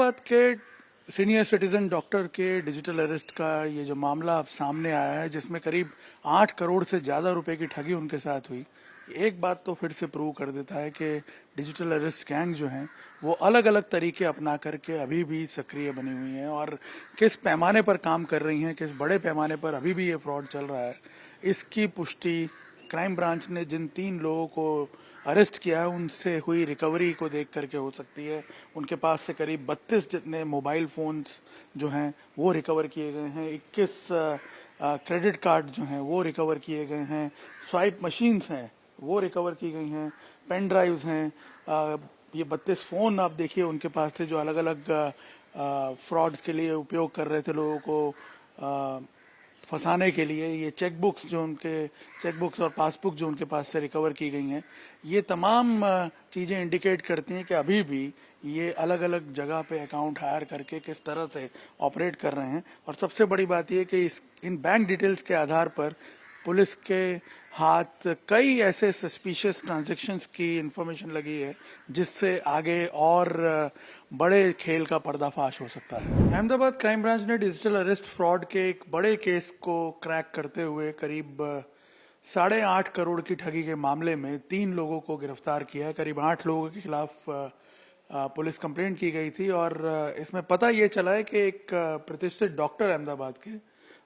अहमदाबाद के senior citizen doctor के digital arrest का ये जो मामला अब सामने आया है, जिसमें करीब 8 करोड़ से ज्यादा रुपए की ठगी उनके साथ हुई, एक बात तो फिर से प्रूव कर देता है कि डिजिटल अरेस्ट गैंग जो हैं वो अलग अलग तरीके अपना करके अभी भी सक्रिय बनी हुई हैं और किस पैमाने पर काम कर रही हैं, किस बड़े पैमाने पर अभी भी ये फ्रॉड चल रहा है, इसकी पुष्टि क्राइम ब्रांच ने जिन 3 लोगों को अरेस्ट किया है उनसे हुई रिकवरी को देख करके हो सकती है। उनके पास से करीब 32 जितने मोबाइल फोन्स जो हैं वो रिकवर किए गए हैं, 21 क्रेडिट कार्ड जो हैं वो रिकवर किए गए हैं, स्वाइप मशीन्स हैं वो रिकवर की गई हैं, पेन ड्राइव्स हैं, ये 32 फोन आप देखिए उनके पास थे जो अलग अलग फ्रॉड्स के लिए उपयोग कर रहे थे लोगों को फंसाने के लिए। ये चेकबुक्स जो उनके चेकबुक्स और पासबुक जो उनके पास से रिकवर की गई हैं, ये तमाम चीजें इंडिकेट करती हैं कि अभी भी ये अलग अलग जगह पे अकाउंट हायर करके किस तरह से ऑपरेट कर रहे हैं। और सबसे बड़ी बात यह कि इन बैंक डिटेल्स के आधार पर पुलिस के हाथ कई ऐसे सस्पिशियस ट्रांजैक्शंस की इंफॉर्मेशन लगी है जिससे आगे और बड़े खेल का पर्दाफाश हो सकता है। अहमदाबाद क्राइम ब्रांच ने डिजिटल अरेस्ट फ्रॉड के एक बड़े केस को क्रैक करते हुए करीब 8.5 करोड़ की ठगी के मामले में 3 लोगों को गिरफ्तार किया है। करीब 8 लोगों के खिलाफ पुलिस कंप्लेंट की गई थी और इसमें पता ये चला है कि एक प्रतिष्ठित डॉक्टर अहमदाबाद के,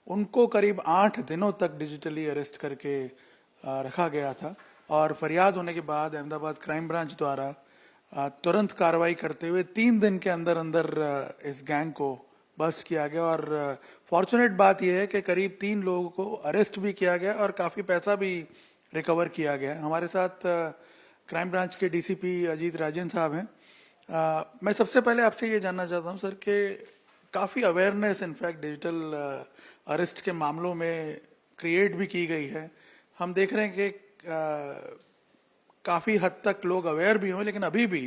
उनको करीब 8 दिनों तक डिजिटली अरेस्ट करके रखा गया था और फरियाद होने के बाद अहमदाबाद क्राइम ब्रांच द्वारा तुरंत कार्रवाई करते हुए 3 दिन के अंदर अंदर इस गैंग को बस्ट किया गया। और फॉर्चुनेट बात यह है कि करीब 3 लोगों को अरेस्ट भी किया गया और काफी पैसा भी रिकवर किया गया। हमारे साथ क्राइम ब्रांच के डीसीपी अजीत राजन साहब हैं। मैं सबसे पहले आपसे ये जानना चाहता हूं सर कि काफी अवेयरनेस इनफैक्ट डिजिटल अरेस्ट के मामलों में क्रिएट भी की गई है। हम देख रहे हैं कि काफी हद तक लोग अवेयर भी हों, लेकिन अभी भी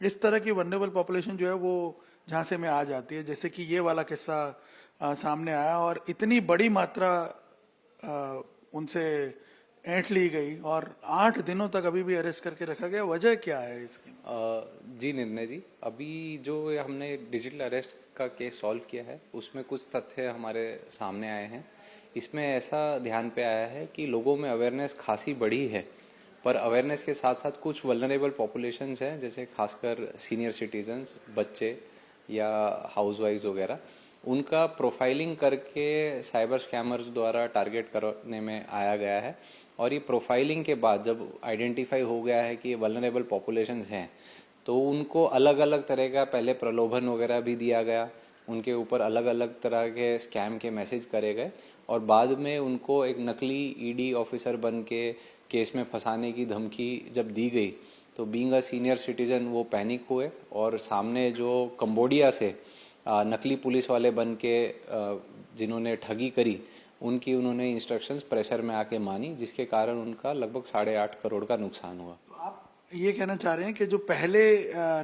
इस तरह की वल्नरेबल पॉपुलेशन जो है वो झांसे में आ जाती है, जैसे कि ये वाला किस्सा सामने आया और इतनी बड़ी मात्रा उनसे ऐंठ ली गई और 8 दिनों तक अभी भी अरेस्ट करके रखा गया। वजह क्या है इसकी? जी निर्णय जी, अभी जो हमने डिजिटल अरेस्ट का केस सॉल्व किया है उसमें कुछ तथ्य हमारे सामने आए हैं। इसमें ऐसा ध्यान पे आया है कि लोगों में अवेयरनेस खासी बढ़ी है, पर अवेयरनेस के साथ साथ कुछ वल्नरेबल पॉपुलेशंस हैं, जैसे खासकर सीनियर सिटीजन्स, बच्चे या हाउसवाइफ्स वगैरह, उनका प्रोफाइलिंग करके साइबर स्कैमर्स द्वारा टारगेट करने में आया गया है। और ये प्रोफाइलिंग के बाद जब आइडेंटिफाई हो गया है कि ये वल्नरेबल पॉपुलेशंस हैं, तो उनको अलग अलग तरह का पहले प्रलोभन वगैरह भी दिया गया, उनके ऊपर अलग अलग तरह के स्कैम के मैसेज करे गए और बाद में उनको एक नकली ईडी ऑफिसर बन के केस में फंसाने की धमकी जब दी गई, तो बीइंग अ सीनियर सिटीजन वो पैनिक हुए और सामने जो कंबोडिया से नकली पुलिस वाले बन के जिन्होंने ठगी करी, उनकी उन्होंने इंस्ट्रक्शंस प्रेशर में आके मानी, जिसके कारण उनका लगभग 8.5 करोड़ का नुकसान हुआ। तो आप ये कहना चाह रहे हैं कि जो पहले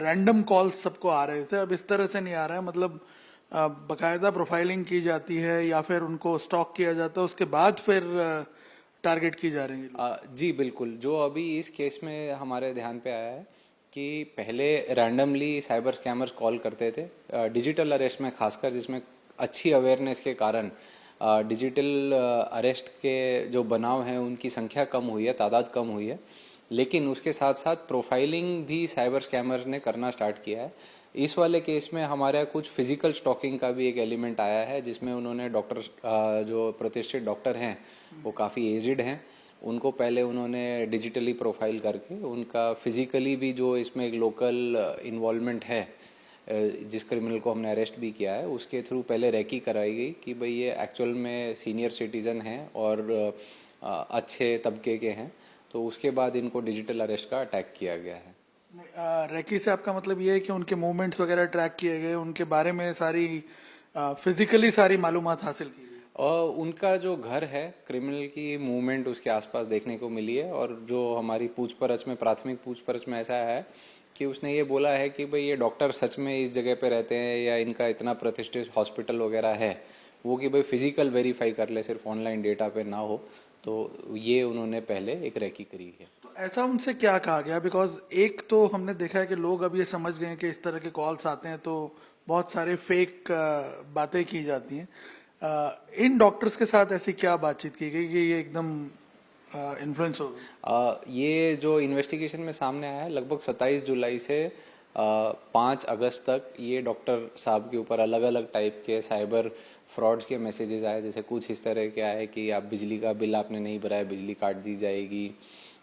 रैंडम कॉल्स सबको आ रहे थे, अब इस तरह से नहीं आ रहा है, मतलब बकायदा प्रोफाइलिंग की जाती है या फिर उनको स्टॉक किया जाता है, उसके बाद फिर टारगेट की जा रही है? जी बिल्कुल, जो अभी इस केस में हमारे ध्यान पे आया है कि पहले रैंडमली साइबर स्कैमर्स कॉल करते थे, डिजिटल अरेस्ट में खासकर, जिसमें अच्छी अवेयरनेस के कारण डिजिटल अरेस्ट के जो बनाव हैं उनकी संख्या कम हुई है, तादाद कम हुई है, लेकिन उसके साथ साथ प्रोफाइलिंग भी साइबर स्कैमर्स ने करना स्टार्ट किया है। इस वाले केस में हमारे कुछ फिजिकल स्टॉकिंग का भी एक एलिमेंट आया है, जिसमें उन्होंने डॉक्टर जो प्रतिष्ठित डॉक्टर हैं वो काफ़ी एजिड हैं, उनको पहले उन्होंने डिजिटली प्रोफाइल करके उनका फिजिकली भी जो इसमें एक लोकल इन्वॉल्वमेंट है, जिस क्रिमिनल को हमने अरेस्ट भी किया है, उसके थ्रू पहले रेकी कराई गई कि भाई ये एक्चुअल में सीनियर सिटीजन हैं और अच्छे तबके के हैं, तो उसके बाद इनको डिजिटल अरेस्ट का अटैक किया गया है। रेकी से आपका मतलब ये है कि उनके मूवमेंट्स वगैरह ट्रैक किए गए, उनके बारे में सारी फिजिकली सारी मालूमात हासिल की गई और उनका जो घर है, क्रिमिनल की मूवमेंट उसके आसपास देखने को मिली है और जो हमारी पूछपरछ में, प्राथमिक पूछपरछ में ऐसा है कि उसने ये बोला है कि भाई ये डॉक्टर सच में इस जगह पे रहते हैं या इनका इतना प्रतिष्ठित हॉस्पिटल वगैरह है, वो कि भाई फिजिकल वेरीफाई कर ले, सिर्फ ऑनलाइन डेटा पे ना हो, तो ये उन्होंने पहले एक रेकी करी है। तो ऐसा उनसे क्या कहा गया? बिकॉज एक तो हमने देखा है कि लोग अब ये समझ गए हैं कि इस तरह के कॉल्स आते हैं तो बहुत सारे फेक बातें की जाती हैं। इन डॉक्टर्स के साथ ऐसी क्या बातचीत की गई कि ये एकदम इन्फ्लुएंस हो गए? ये जो इन्वेस्टिगेशन में सामने आया है, लगभग 27 जुलाई से 5 अगस्त तक ये डॉक्टर साहब के ऊपर अलग अलग टाइप के साइबर फ्रॉड्स के मैसेजेस आए। जैसे कुछ इस तरह के आए कि आप बिजली का बिल आपने नहीं भरा है, बिजली काट दी जाएगी,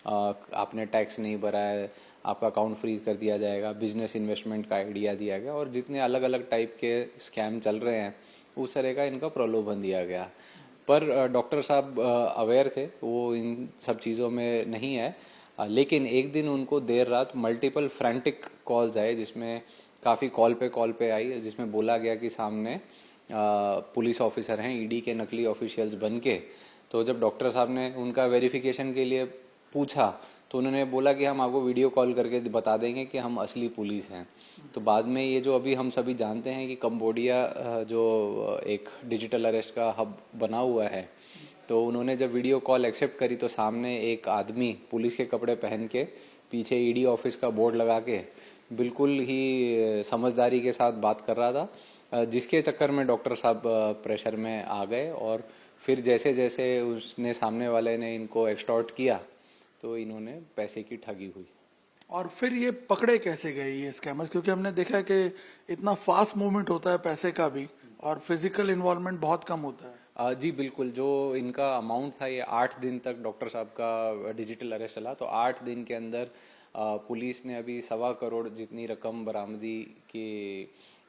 आपने टैक्स नहीं भरा है, आपका अकाउंट फ्रीज कर दिया जाएगा, बिजनेस इन्वेस्टमेंट का आइडिया दिया गया, और जितने अलग अलग टाइप के स्कैम चल रहे हैं उस तरह का इनका प्रलोभन दिया गया। पर डॉक्टर साहब अवेयर थे, वो इन सब चीज़ों में नहीं है। लेकिन एक दिन उनको देर रात मल्टीपल फ्रैंटिक कॉल्स आए, जिसमें काफ़ी कॉल पे आई, जिसमें बोला गया कि सामने पुलिस ऑफिसर हैं ईडी के नकली ऑफिशियल्स बन के। तो जब डॉक्टर साहब ने उनका वेरिफिकेशन के लिए पूछा तो उन्होंने बोला कि हम आपको वीडियो कॉल करके बता देंगे कि हम असली पुलिस हैं। तो बाद में ये जो अभी हम सभी जानते हैं कि कंबोडिया जो एक डिजिटल अरेस्ट का हब बना हुआ है, तो उन्होंने जब वीडियो कॉल एक्सेप्ट करी तो सामने एक आदमी पुलिस के कपड़े पहन के पीछे ईडी ऑफिस का बोर्ड लगा के बिल्कुल ही समझदारी के साथ बात कर रहा था, जिसके चक्कर में डॉक्टर साहब प्रेशर में आ गए। और फिर जैसे जैसे उसने सामने वाले ने इनको एक्सटॉर्ट किया तो इन्होंने पैसे की ठगी हुई। और फिर ये पकड़े कैसे गए ये स्कैमर्स? क्योंकि हमने देखा कि इतना फास्ट मूवमेंट होता है पैसे का भी, और फिजिकल इन्वॉल्वमेंट बहुत कम होता है। जी बिल्कुल, जो इनका अमाउंट था ये 8 दिन तक डॉक्टर साहब का डिजिटल अरेस्ट चला। तो 8 दिन के अंदर पुलिस ने अभी 1.25 करोड़ जितनी रकम बरामदी की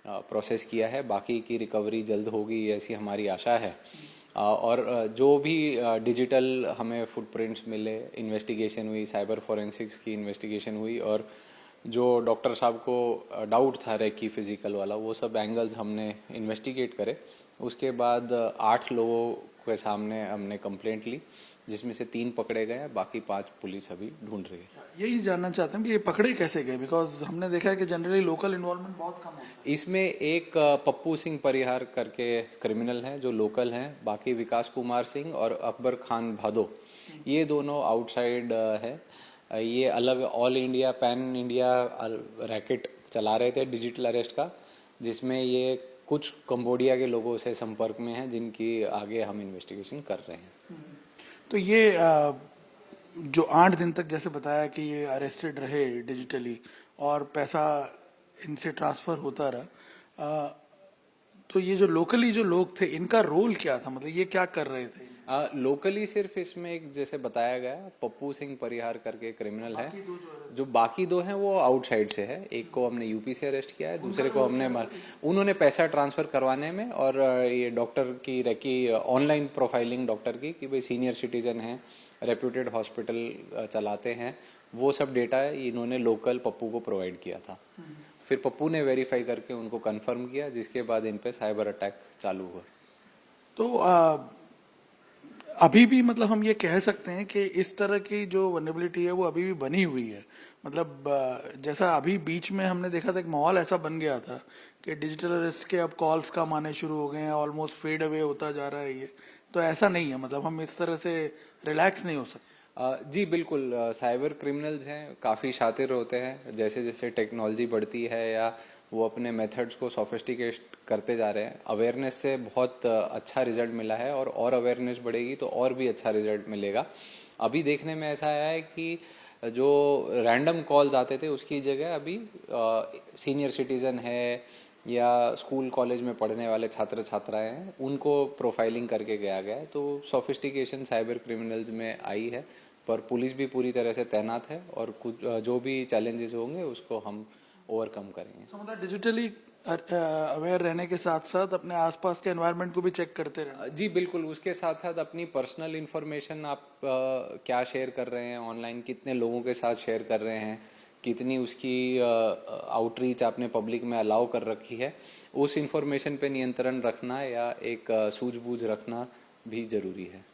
प्रोसेस किया है। बाकी की रिकवरी जल्द होगी ऐसी हमारी आशा है। और जो भी डिजिटल हमें फुटप्रिंट्स मिले, इन्वेस्टिगेशन हुई, साइबर फोरेंसिक्स की इन्वेस्टिगेशन हुई, और जो डॉक्टर साहब को डाउट था रेकी फिजिकल वाला, वो सब एंगल्स हमने इन्वेस्टिगेट करे। उसके बाद 8 लोगों के सामने हमने कंप्लेंट ली, जिसमें से 3 पकड़े गए, बाकी 5 पुलिस अभी ढूंढ रही है। यही जानना चाहते हैं कि ये पकड़े कैसे गए, बिकॉज हमने देखा है कि जनरली लोकल इन्वॉल्वमेंट बहुत कम होता है। इसमें एक पप्पू सिंह परिहार करके क्रिमिनल हैं जो लोकल हैं, बाकी विकास कुमार सिंह और अकबर खान भादो, ये दोनों आउटसाइड है। ये अलग all India pan India racket चला रहे थे डिजिटल अरेस्ट का, जिसमें ये कुछ कंबोडिया के लोगों से संपर्क में हैं, जिनकी आगे हम इन्वेस्टिगेशन कर रहे हैं। तो ये जो 8 दिन तक जैसे बताया कि ये अरेस्टेड रहे डिजिटली और पैसा इनसे ट्रांसफर होता रहा, तो ये जो लोकली जो लोग थे इनका रोल क्या था, मतलब ये क्या कर रहे थे? लोकली सिर्फ इसमें एक जैसे बताया गया पप्पू सिंह परिहार करके क्रिमिनल है। जो बाकी 2 हैं वो आउटसाइड से है। एक को हमने यूपी से अरेस्ट किया है, दूसरे को हमने उन्होंने पैसा ट्रांसफर करवाने में, और ये डॉक्टर की रेकी ऑनलाइन प्रोफाइलिंग डॉक्टर की कि भाई सीनियर सिटीजन है, रेप्यूटेड हॉस्पिटल चलाते हैं, वो सब डेटा इन्होंने लोकल पप्पू को प्रोवाइड किया था। फिर पप्पू ने वेरीफाई करके उनको कंफर्म किया, जिसके बाद इन पे साइबर अटैक चालू हुआ। तो अभी भी मतलब हम ये कह सकते हैं कि इस तरह की जो वनरेबिलिटी है वो अभी भी बनी हुई है। मतलब जैसा अभी बीच में हमने देखा था, एक माहौल ऐसा बन गया था कि डिजिटल अरेस्ट के अब कॉल्स कम आने शुरू हो गए हैं, ऑलमोस्ट फेड अवे होता जा रहा है ये। तो ऐसा नहीं है, मतलब हम इस तरह से रिलैक्स नहीं हो सकते। जी बिल्कुल, साइबर क्रिमिनल्स हैं, काफ़ी शातिर होते हैं। जैसे जैसे टेक्नोलॉजी बढ़ती है या वो अपने मेथड्स को सोफिस्टिकेट करते जा रहे हैं, अवेयरनेस से बहुत अच्छा रिजल्ट मिला है, और अवेयरनेस बढ़ेगी तो और भी अच्छा रिजल्ट मिलेगा। अभी देखने में ऐसा आया है कि जो रैंडम कॉल्स आते थे उसकी जगह अभी सीनियर सिटीजन है या स्कूल कॉलेज में पढ़ने वाले छात्र छात्राएं हैं, उनको प्रोफाइलिंग करके गया है। तो सोफिस्टिकेशन साइबर क्रिमिनल्स में आई है, पर पुलिस भी पूरी तरह से तैनात है, और कुछ जो भी चैलेंजेस होंगे उसको हम ओवरकम करेंगे। मतलब डिजिटली अवेयर रहने के साथ साथ अपने आसपास के एनवायरनमेंट को भी चेक करते रहना। जी बिल्कुल, उसके साथ साथ अपनी पर्सनल इन्फॉर्मेशन आप क्या शेयर कर रहे हैं ऑनलाइन, कितने लोगों के साथ शेयर कर रहे हैं, कितनी उसकी आउटरीच आपने पब्लिक में अलाउ कर रखी है, उस इन्फॉर्मेशन पे नियंत्रण रखना या एक सूझबूझ रखना भी जरूरी है।